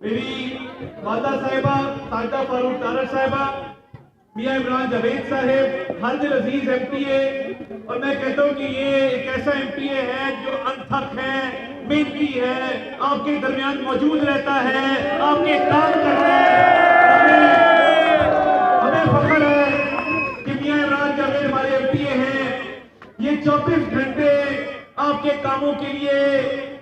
میری والدہ صاحبہ ساجدہ فاروق تارڑ صاحبہ، میاں عمران جاوید صاحب، ہر دل عزیز ایم پی اے، اور میں کہتا ہوں کہ یہ ایک ایسا ایم پی اے ہے جو انتھک ہے، محنتی ہے، آپ کے درمیان موجود رہتا ہے، آپ کے کام کر رہا ہے۔ ہمیں فخر ہے کہ میاں عمران جاوید ہمارے ایم پی اے ہیں۔ یہ 24 گھنٹے آپ کے کاموں کے لیے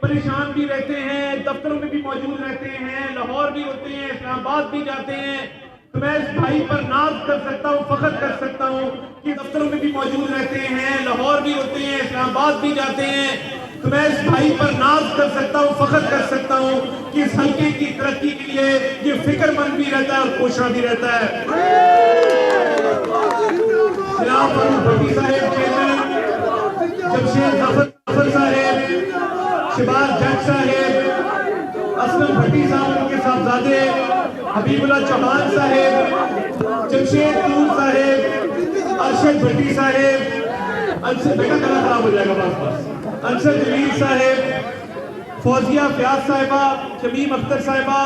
پریشان بھی رہتے ہیں، دفتروں میں بھی موجود رہتے ہیں، لاہور بھی ہوتے ہیں، اسلام آباد بھی جاتے ہیں۔ تو میں اس بھائی پر ناز کر سکتا ہوں، فخر کر سکتا ہوں کہ دفتروں میں بھی موجود رہتے ہیں، لاہور بھی ہوتے ہیں، اسلام آباد بھی جاتے ہیں۔ تو میں اس بھائی پر ناز کر سکتا ہوں، فخر کر سکتا ہوں کہ اس حلقے کی ترقی کے لیے یہ فکر مند بھی رہتا ہے اور کوشاں بھی رہتا ہے۔ جناب فاروق بھٹی صاحب چیئرمین، جمشید ظفر صاحب، شباز جج صاحب، اسلم بھٹی صاحب ان کے صاحبزادے، حبیب اللہ چوہان صاحب، جمشید نور صاحب، ارشد بھٹی صاحب، بیٹا گلا خراب ہو جائے گا بس انصر جلیل صاحب، فوزیہ فیاض صاحبہ، شمیم اختر صاحبہ،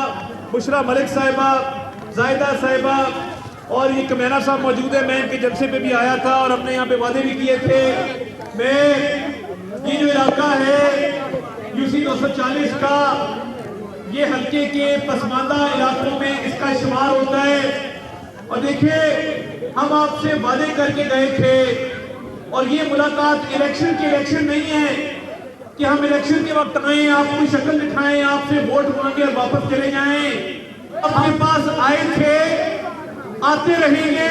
بشرا ملک صاحبہ، زائدہ صاحبہ، اور یہ کمینہ صاحب موجود ہے۔ میں ان کے جلسے پہ بھی آیا تھا اور ہم نے یہاں پہ وعدے بھی کیے تھے۔ یہ جو علاقہ ہے یوسی 240 کا، یہ حلقے کے پسماندہ علاقوں میں اس کا شمار ہوتا ہے۔ اور دیکھیں، ہم آپ سے وعدے کر کے گئے تھے، اور یہ ملاقات الیکشن نہیں ہے کہ ہم الیکشن کے وقت آئیں، آپ کو شکل دکھائیں، آپ سے ووٹ مانگیں اور واپس چلے جائیں۔ آپ کے پاس آئے تھے، آتے رہیں گے،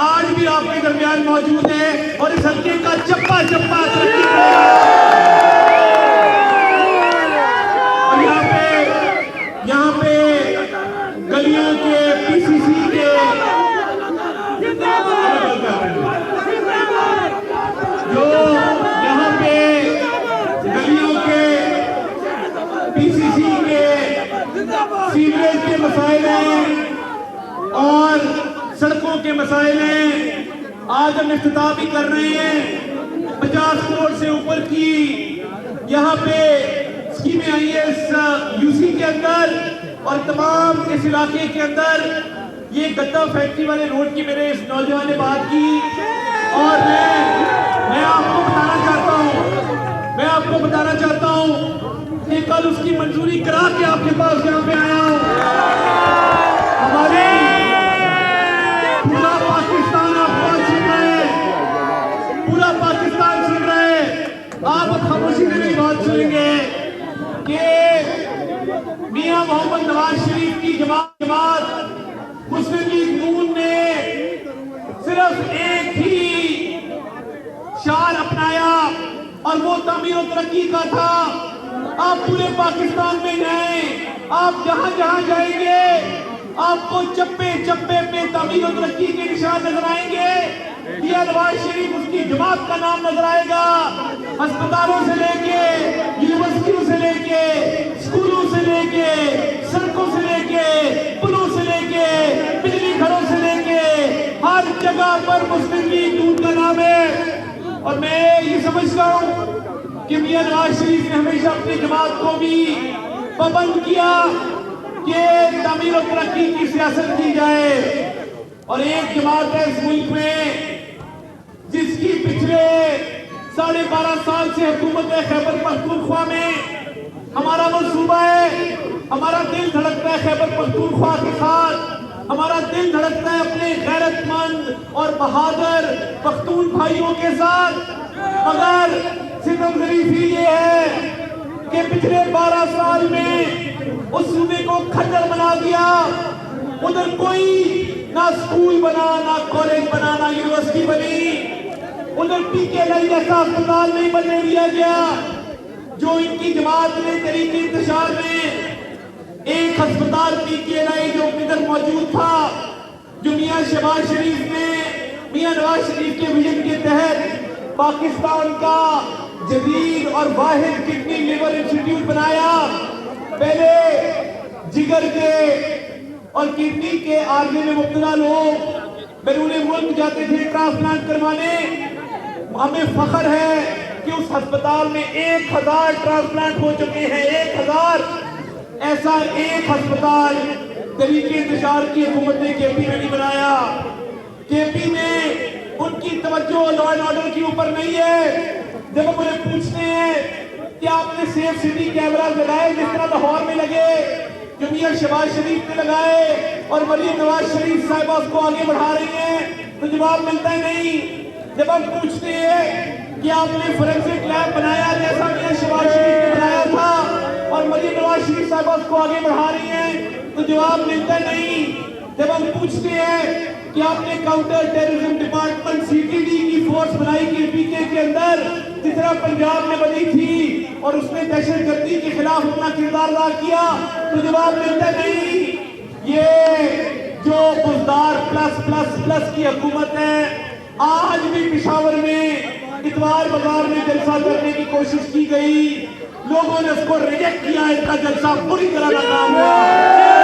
آج بھی آپ کے درمیان موجود ہے، اور اس حلقے کا چپا چپا ترقی کرے گا۔ اور یہاں پہ گلیوں کے پی سی سی کے جو یہاں پہ گلیوں کے پی سی سی کے سیوریج کے مسائل ہیں اور سڑکوں کے مسائل ہیں، آج ہم افتتاح بھی کر رہے ہیں۔ 50 کروڑ سے اوپر کی یہاں پہ اسکیمیں آئی ہیں اس یوسی کے اندر، اور تمام اس علاقے کے اندر یہ گدہ فیکٹری والے روڈ کی میرے اس نوجوان نے بات کی، اور میں آپ کو بتانا چاہتا ہوں کہ کل اس کی منظوری کرا کے آپ کے پاس یہاں پہ آیا ہوں۔ ہمارے پورا پاکستان آپ کو سن رہا ہے، پورا پاکستان سن رہا ہے۔ آپ خاموشی سے میری بات سنیں گے کہ میاں محمد نواز شریف کی جماعت مسلم لیگ نون نے صرف ایک ہی شعار اپنایا، اور وہ تعمیر و ترقی کا تھا۔ آپ پورے پاکستان میں جائیں، آپ جہاں جہاں جائیں گے آپ کو چپے چپے پہ تعمیر و ترقی کے نشان نظر آئیں گے۔ میاں نواز شریف اس کی جماعت کا نام نظر آئے گا۔ ہسپتالوں سے لے کے یونیورسٹیوں سے لے کے اسکولوں سے لے کے سڑکوں سے لے کے پلوں سے لے کے بجلی گھروں سے لے کے ہر جگہ پر مسلم لیگ نون کا نام ہے۔ اور میں یہ سمجھتا ہوں کہ میاں نواز شریف نے ہمیشہ اپنی جماعت کو بھی پابند کیا کہ تعمیر و ترقی کی سیاست کی جائے، اور ایک جماعت ہے اس ملک میں جس کی پچھلے 12.5 سال سے حکومت ہے خیبر پختونخوا میں۔ ہمارا منصوبہ ہے، ہمارا دل دھڑکتا ہے خیبر پختونخوا کے ساتھ، ہمارا دل دھڑکتا ہے اپنے غیرت مند اور بہادر پختون بھائیوں کے ساتھ، مگر ستم ظریفی یہ ہے کہ پچھلے 12 سال میں اس صوبے کو کھنڈر بنا دیا۔ ادھر کوئی نہ سکول بنا، نہ کالج بنا، نہ یونیورسٹی بنی، ادھر پی کے لائی جیسا اسپتال نہیں بننے دیا گیا۔ جو ان کی جماعت نے طریق انتشار میں ایک ہسپتال پی کے لائی جو ادھر موجود تھا، جو میاں شہباز شریف نے میاں نواز شریف کے ویژن کے تحت پاکستان کا جدید اور واحد کڈنی لیور انسٹیٹیوٹ بنایا۔ پہلے جگر کے اور کڈنی کے عارضے میں مبتلا لوگ بیرون ملک جاتے تھے ٹرانسپلانٹ کروانے۔ ہمیں فخر ہے کہ اس ہسپتال میں 1000 ٹرانسپلانٹ ہو چکے ہیں، 1000 ایسا ایک ہسپتال طریقے انتشار کی حکومت نے کے پی میں نہیں بنایا. کے پی میں ان کی توجہ لا اینڈ آرڈر کے اوپر نہیں ہے. جب ہم انہیں پوچھتے ہیں کہ آپ نے سیف سٹی کیمراز لگائے جس طرح لاہور میں لگے, جو میاں شہباز شریف نے لگائے اور مریم نواز شریف صاحبہ اس کو آگے بڑھا رہی ہیں, تو جواب ملتا ہے نہیں. جب ہم پوچھتے ہیں کہ آپ نے فورینسک لیب بنایا جیسا میاں شہباز شریف نے بنایا تھا اور مریم نواز شریف صاحبہ اس کو آگے بڑھا رہی ہیں, تو جواب ملتا نہیں. جب ہم پوچھتے ہیں کہ آپ نے counter terrorism department C T D کی فورس بنائی کے پی کے اندر جس طرح پنجاب میں بنی تھی اور اس نے دہشت گردی کے خلاف اپنا کردار ادا کیا, تو جواب ملتا نہیں. یہ جو بزدار پلس پلس پلس کی حکومت ہے, آج بھی پشاور میں اتوار بازار میں جلسہ کرنے کی کوشش کی گئی, لوگوں نے اس کو ریجیکٹ کیا, ان کا جلسہ پوری طرح ناکام ہوا.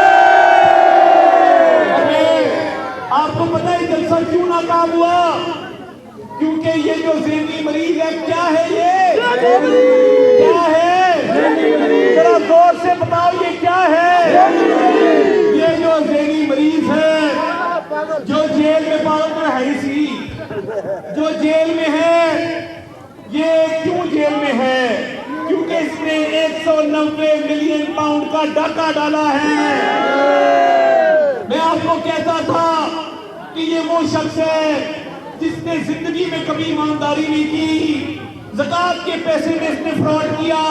آپ کو پتہ ہے جلسہ کیوں ناکام ہوا؟ کیونکہ یہ جو ذہنی مریض ہے, کیا ہے یہ؟ کیا ہے؟ ذرا زور سے بتاؤ یہ کیا ہے؟ یہ جو ذہنی مریض ہے, جو جیل میں پاؤں میں ہے سی, جو جیل میں ہے, یہ کیوں جیل میں ہے؟ کیونکہ اس نے 190 ملین پاؤنڈ کا ڈاکہ ڈالا ہے. میں آپ کو کہتا تھا کہ یہ وہ شخص ہے جس نے زندگی میں کبھی ایمانداری نہیں کی. زکوٰۃ کے پیسے میں اس نے فراڈ کیا,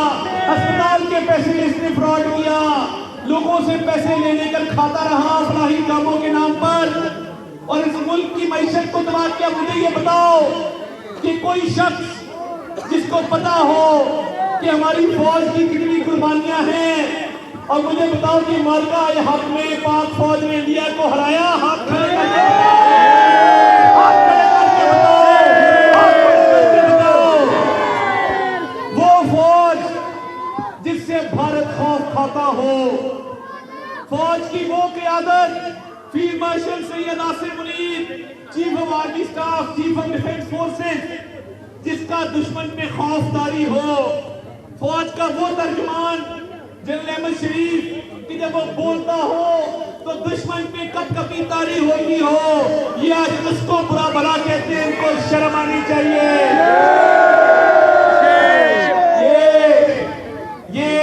ہسپتال کے پیسے میں اس نے فراڈ کیا, لوگوں سے پیسے لے لے کر کھاتا رہا فلاحی کاموں کے نام پر, اور اس ملک کی معیشت کو تباہ کیا. مجھے یہ بتاؤ کہ کوئی شخص جس کو پتا ہو کہ ہماری فوج کی کتنی قربانیاں ہیں, اور مجھے بتاؤ کہ مارکا حق میں پاک فوج نے انڈیا کو ہرایا, ہاتھ کھڑے کر کے بتاؤ. وہ فوج جس سے بھارت خوف کھاتا ہو, فوج کی وہ قیادت field marshal Syed Asif Munir, chief of army staff, chief of defence forces, جس کا دشمن میں خوف داری ہو, فوج کا وہ ترجمان جنرل احمد شریف کہ جب وہ بولتا ہو تو دشمن پہ کپ کپی تاری ہوئی ہو, یہ آج اس کو برا بھلا کہتے ہیں, ان کو شرم آنی چاہیے. یہ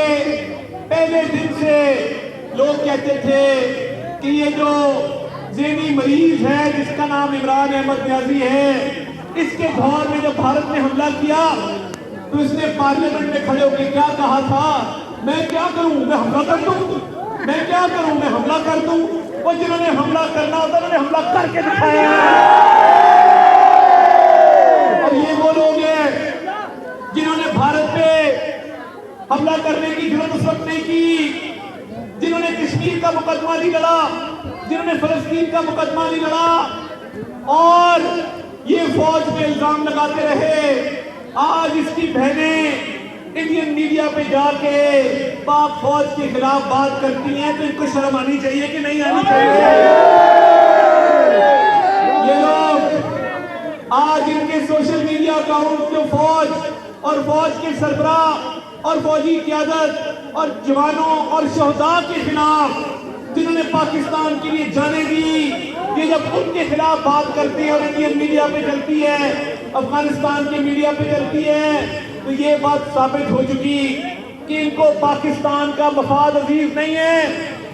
پہلے دن سے لوگ کہتے تھے کہ یہ جو ذہنی مریض ہے جس کا نام عمران احمد نیازی ہے, اس کے دور میں جب بھارت نے حملہ کیا تو اس نے پارلیمنٹ میں کھڑے ہو کے کیا کہا تھا, میں کیا کروں, میں حملہ کر دوں, میں کیا کروں, میں حملہ کر دوں. وہ جنہوں نے حملہ کرنا ہوتا انہوں نے حملہ کر کے دکھایا. اور یہ وہ لوگ ہیں جنہوں نے بھارت پہ حملہ کرنے کی ضرورت اس وقت نہیں کی, جنہوں نے کشمیر کا مقدمہ نہیں لڑا, جنہوں نے فلسطین کا مقدمہ نہیں لڑا, اور یہ فوج پہ الزام لگاتے رہے. آج اس کی بہنیں انڈین میڈیا پہ جا کے پاک فوج کے خلاف بات کرتی ہیں, تو ان کو شرم آنی چاہیے کہ نہیں آنی چاہیے؟ یہ لوگ آج ان کے سوشل میڈیا اکاؤنٹ جو فوج اور فوج کے سربراہ اور فوجی قیادت اور جوانوں اور شہداء کے خلاف جنہوں نے پاکستان کے لیے جانیں دی, یہ جب ان کے خلاف بات کرتی ہے اور انڈین میڈیا پہ چلتی ہے, افغانستان کے میڈیا پہ چلتی ہے, تو یہ بات ثابت ہو چکی کہ ان کو پاکستان کا مفاد عزیز نہیں ہے.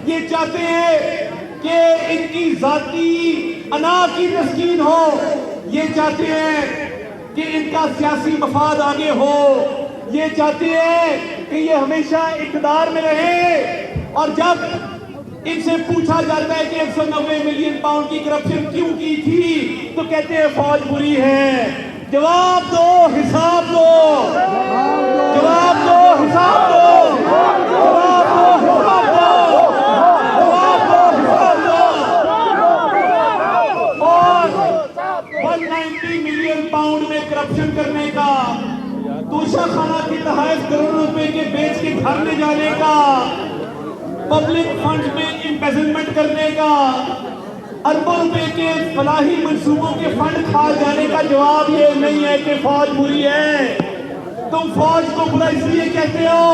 یہ چاہتے ہیں کہ ان کی ذاتی انا کی تسکین ہو, یہ چاہتے ہیں کہ ان کا سیاسی مفاد آگے ہو, یہ چاہتے ہیں کہ یہ ہمیشہ اقتدار میں رہے. اور جب ان سے پوچھا جاتا ہے کہ 190 ملین پاؤنڈ کی کرپشن کیوں کی تھی, تو کہتے ہیں فوج بری ہے. جواب دو, حساب دو, جواب دو, حساب دو, جواب دو, حساب دو, جواب دو, حساب دو. اور 190 ملین پاؤنڈ میں کرپشن کرنے کا, توشہ خانہ کی تحائف کروڑوں روپے کے بیچ کے گھر لے جانے کا, پبلک فنڈ میں امبیزلمنٹ کرنے کا, اربوں روپے کے فلاحی منصوبوں کے فنڈ کھا جانے کا جواب یہ نہیں ہے کہ فوج بری ہے. تم فوج کو برا اس لیے کہتے ہو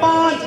5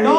9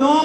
9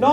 9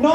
9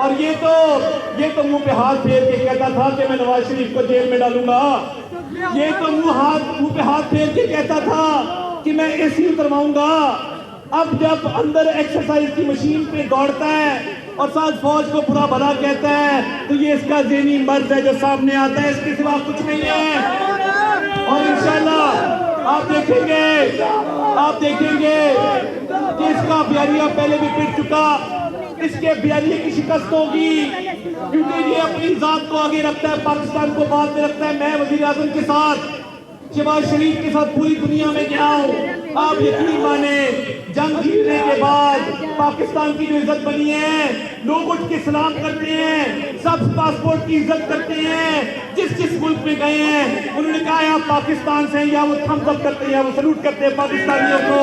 اور یہ تو منہ پہ ہاتھ پھیر کے کہتا تھا کہ میں نواز شریف کو جیل میں ڈالوں گا. یہ تو منہ پہ ہاتھ پھیر کے کہتا تھا کہ میں اے سی اترواؤں گا. اب جب اندر ایکسرسائز کی مشین پہ دوڑتا ہے اور ساتھ فوج کو برا بھلا کہتا ہے تو یہ اس کا ذہنی مرض ہے جو سامنے آتا ہے, اس کے سوا کچھ نہیں ہے. اور انشاءاللہ آپ دیکھیں گے کہ اس کا بیانیہ پہلے بھی پٹ چکا, اس کے بیانیے کی شکست ہوگی, کیونکہ یہ اپنی ذات کو آگے رکھتا ہے, پاکستان کو بعد میں رکھتا ہے. میں وزیر اعظم کے ساتھ, شہباز شریف کے ساتھ پوری دنیا میں گیا ہوں. آپ یقین مانیں, جنگ جیتنے کے بعد پاکستان کی جو عزت بنی ہے, لوگ اٹھ کے سلام کرتے ہیں, سب پاسپورٹ کی عزت کرتے ہیں. جس ملک میں گئے ہیں انہوں نے کہا آپ پاکستان سے ہیں, یا وہ تھمز اپ کرتے ہیں, یا وہ سلوٹ کرتے ہیں پاکستانیوں کو.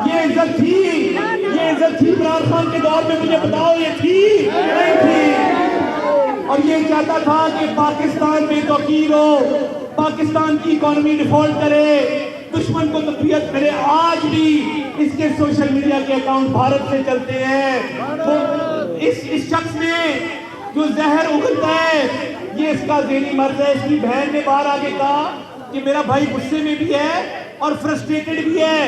یہ عزت تھی عمران خان کے دور میں, مجھے بتاؤ یہ تھی نہیں تھی؟ اور یہ چاہتا تھا کہ پاکستان میں توقیر ہو, پاکستان کی اکانومی ڈیفالٹ کرے, دشمن کو تقویت کرے. آج بھی اس کے سوشل میڈیا کے اکاؤنٹ بھارت سے چلتے ہیں. اس شخص نے جو زہر اگلتا ہے یہ اس کا ذہنی مرض ہے. اس کی بہن نے باہر آگے کہا کہ میرا بھائی غصے میں بھی ہے اور فرسٹریٹڈ بھی ہے,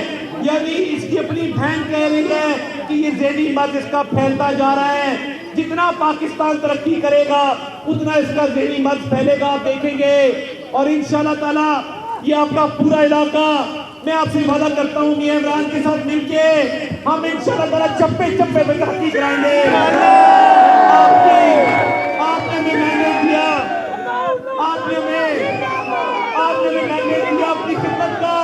یعنی اس کی اپنی بہن کہہ رہی ہے کہ یہ ذہنی مرض اس کا پھیلتا جا رہا ہے. جتنا پاکستان ترقی کرے گا اتنا اس کا ذہنی مرض پھیلے گا, آپ دیکھیں گے. اور انشاءاللہ تعالی یہ آپ کا پورا علاقہ, میں آپ سے وعدہ کرتا ہوں میاں عمران کے ساتھ مل کے ہم انشاءاللہ تعالی چپے پہ ترقی کرائیں گے. آپ نے ہمیں مینڈیٹ دیا, آپ نے ہمیں مینڈیٹ دیا اپنی خدمت کا,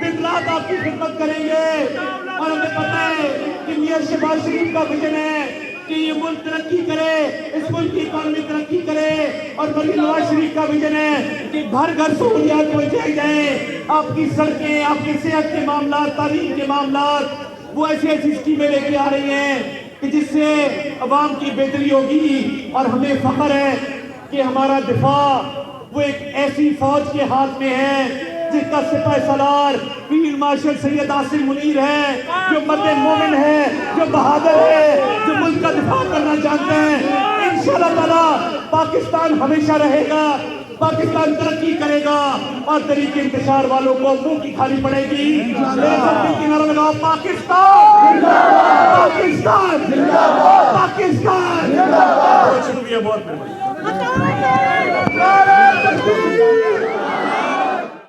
دن رات آپ کی خدمت کریں گے. اور ہمیں پتہ ہے کہ میاں شہباز شریف کا ویژن ہے کہ یہ ملک ترقی کرے, اس ملک کی اکانومی ترقی کرے. اور مریم نواز شریف کا ویژن ہے کہ گھر گھر سہولیات پہنچائی جائیں. آپ کی سڑکیں, آپ کی صحت کے معاملات, تعلیم کے معاملات, وہ ایسی اسکیمیں لے کے آ رہی ہیں کہ جس سے عوام کی بہتری ہوگی. اور ہمیں فخر ہے کہ ہمارا دفاع وہ ایک ایسی فوج کے ہاتھ میں ہے جس کا سپہ سالار فیلڈ مارشل سید عاصم منیر ہے, جو مرد مومن ہے, جو بہادر ہے, جو ملک کا دفاع کرنا چاہتے ہیں. انشاءاللہ تعالی پاکستان ہمیشہ رہے گا, پاکستان ترقی کرے گا, اور طریق انتشار والوں کو منہ کی کھانی پڑے گی. کنارہ لگاؤ, پاکستان پاکستان پاکستان. بہت شکریہ, بہت مہربانی.